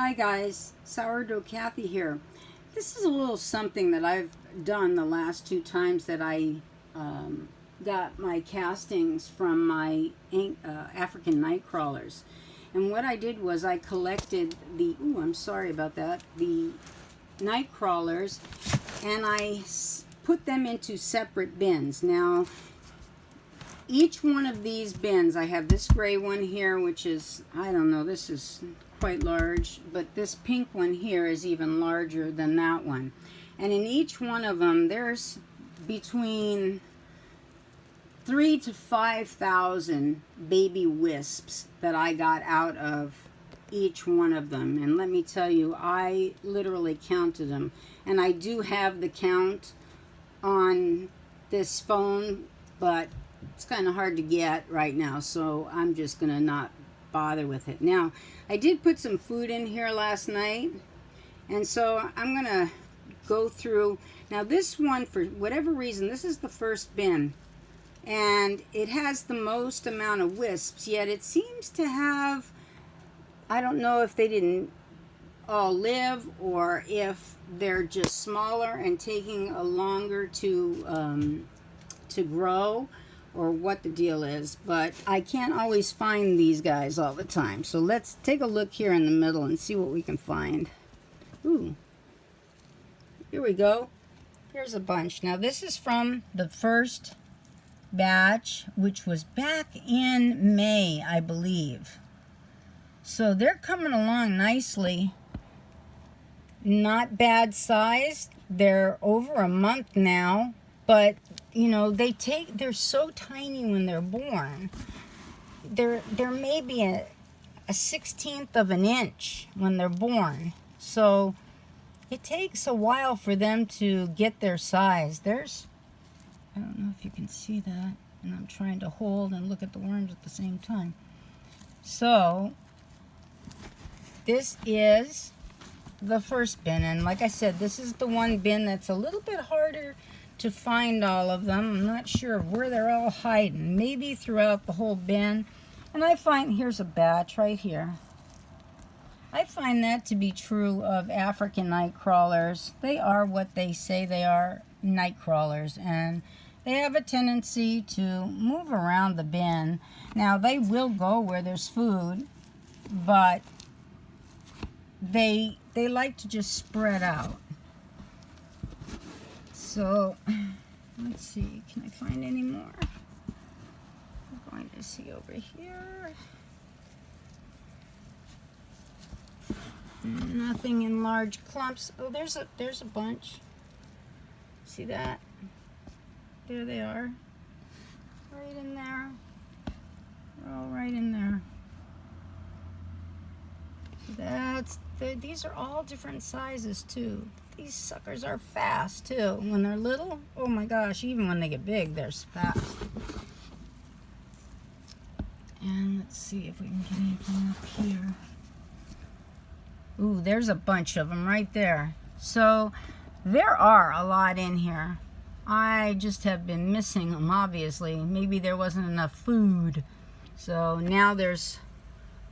Hi guys, Sourdough Kathy here. This is a little something that I've done the last two times that I got my castings from my African night crawlers. And what I did was I collected I'm sorry about that, the night crawlers, and I put them into separate bins. Now, each one of these bins, I have this gray one here, which is, I don't know, this is quite large, but this pink one here is even larger than that one. And in each one of them, there's between 3,000 to 5,000 baby wisps that I got out of each one of them. And let me tell you, I literally counted them. And I do have the count on this phone, but it's kind of hard to get right now, so I'm just gonna not bother with it. Now, I did put some food in here last night, and so I'm gonna go through. Now this one, for whatever reason, this is the first bin, and it has the most amount of wisps, yet it seems to have, I don't know if they didn't all live or if they're just smaller and taking a longer to grow, or what the deal is, but I can't always find these guys all the time. So let's take a look here in the middle and see what we can find. Ooh, here we go. Here's a bunch. Now this is from the first batch, which was back in May, I believe. So they're coming along nicely. Not bad sized. They're over a month now, but you know, they're so tiny when they're born. They're maybe a 1/16 of an inch when they're born. So it takes a while for them to get their size. I don't know if you can see that, and I'm trying to hold and look at the worms at the same time. So this is the first bin, and like I said, this is the one bin that's a little bit harder to find all of them. I'm not sure where they're all hiding. Maybe throughout the whole bin. And I find, here's a batch right here. I find that to be true of African night crawlers. They are what they say they are, night crawlers. And they have a tendency to move around the bin. Now, they will go where there's food, but they like to just spread out. So, let's see, can I find any more? I'm going to see over here. Nothing in large clumps. Oh, there's a bunch. See that? There they are. Right in there. They're all right in there. These are all different sizes too. These suckers are fast too. When they're little, oh my gosh, even when they get big, they're fast. And let's see if we can get anything up here. Ooh, there's a bunch of them right there. So there are a lot in here. I just have been missing them, obviously. Maybe there wasn't enough food. So now this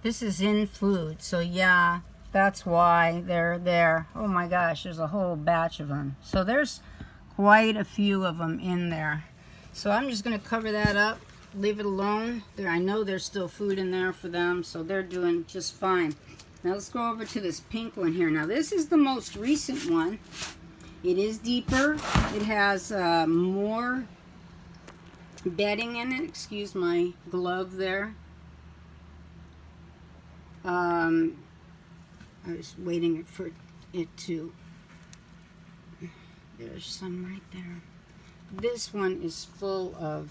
is in food. So yeah, that's why they're there. Oh my gosh, there's a whole batch of them. So there's quite a few of them in there. So I'm just going to cover that up, leave it alone. I know there's still food in there for them, so they're doing just fine. Now let's go over to this pink one here. Now this is the most recent one. It is deeper. It has more bedding in it. Excuse my glove there. I was waiting for it to, there's some right there. This one is full of,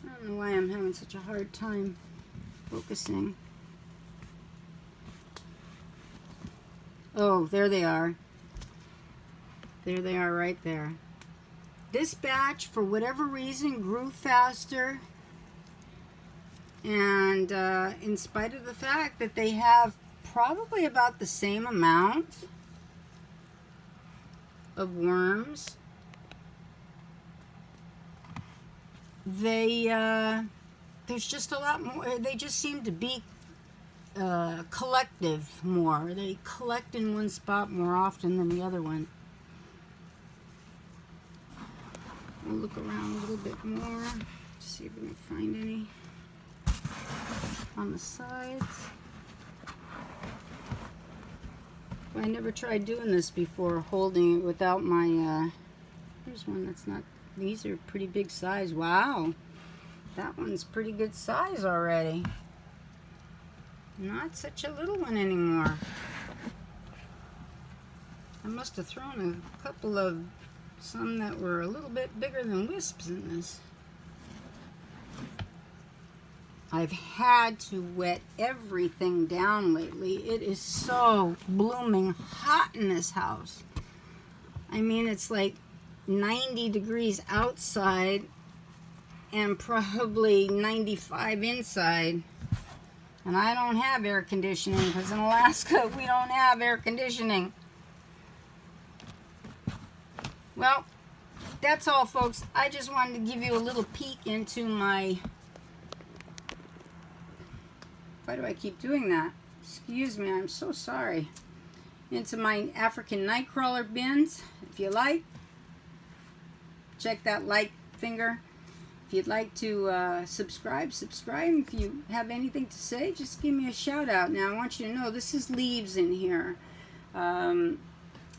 I don't know why I'm having such a hard time focusing. Oh, there they are. There they are right there. This batch, for whatever reason, grew faster. And in spite of the fact that they have probably about the same amount of worms, there's just a lot more. They just seem to be collective more. They collect in one spot more often than the other one. We'll look around a little bit more, see if we can find any on the sides. I never tried doing this before, holding it without my, here's one that's not, these are pretty big size. Wow, that one's pretty good size already. Not such a little one anymore. I must have thrown a couple of some that were a little bit bigger than wisps in this. I've had to wet everything down lately. It is so blooming hot in this house. I mean, it's like 90 degrees outside and probably 95 inside. And I don't have air conditioning because in Alaska we don't have air conditioning. Well, that's all, folks. I just wanted to give you a little peek into my... Why do I keep doing that? Excuse me, I'm so sorry. Into my African nightcrawler bins. If you like, check that like finger. If you'd like to subscribe. If you have anything to say, just give me a shout out. Now, I want you to know this is leaves in here.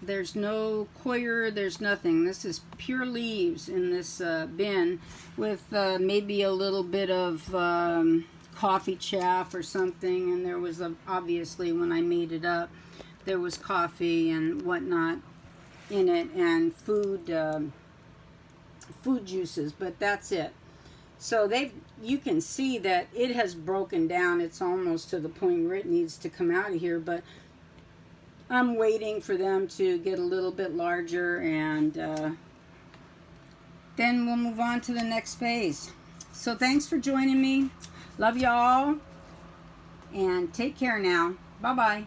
There's no coir, there's nothing. This is pure leaves in this bin with maybe a little bit of coffee chaff or something. And there was, obviously, when I made it up, there was coffee and whatnot in it and food juices, but that's it. So you can see that it has broken down. It's almost to the point where it needs to come out of here, but I'm waiting for them to get a little bit larger, and then we'll move on to the next phase. So thanks for joining me. Love y'all, and take care now. Bye-bye.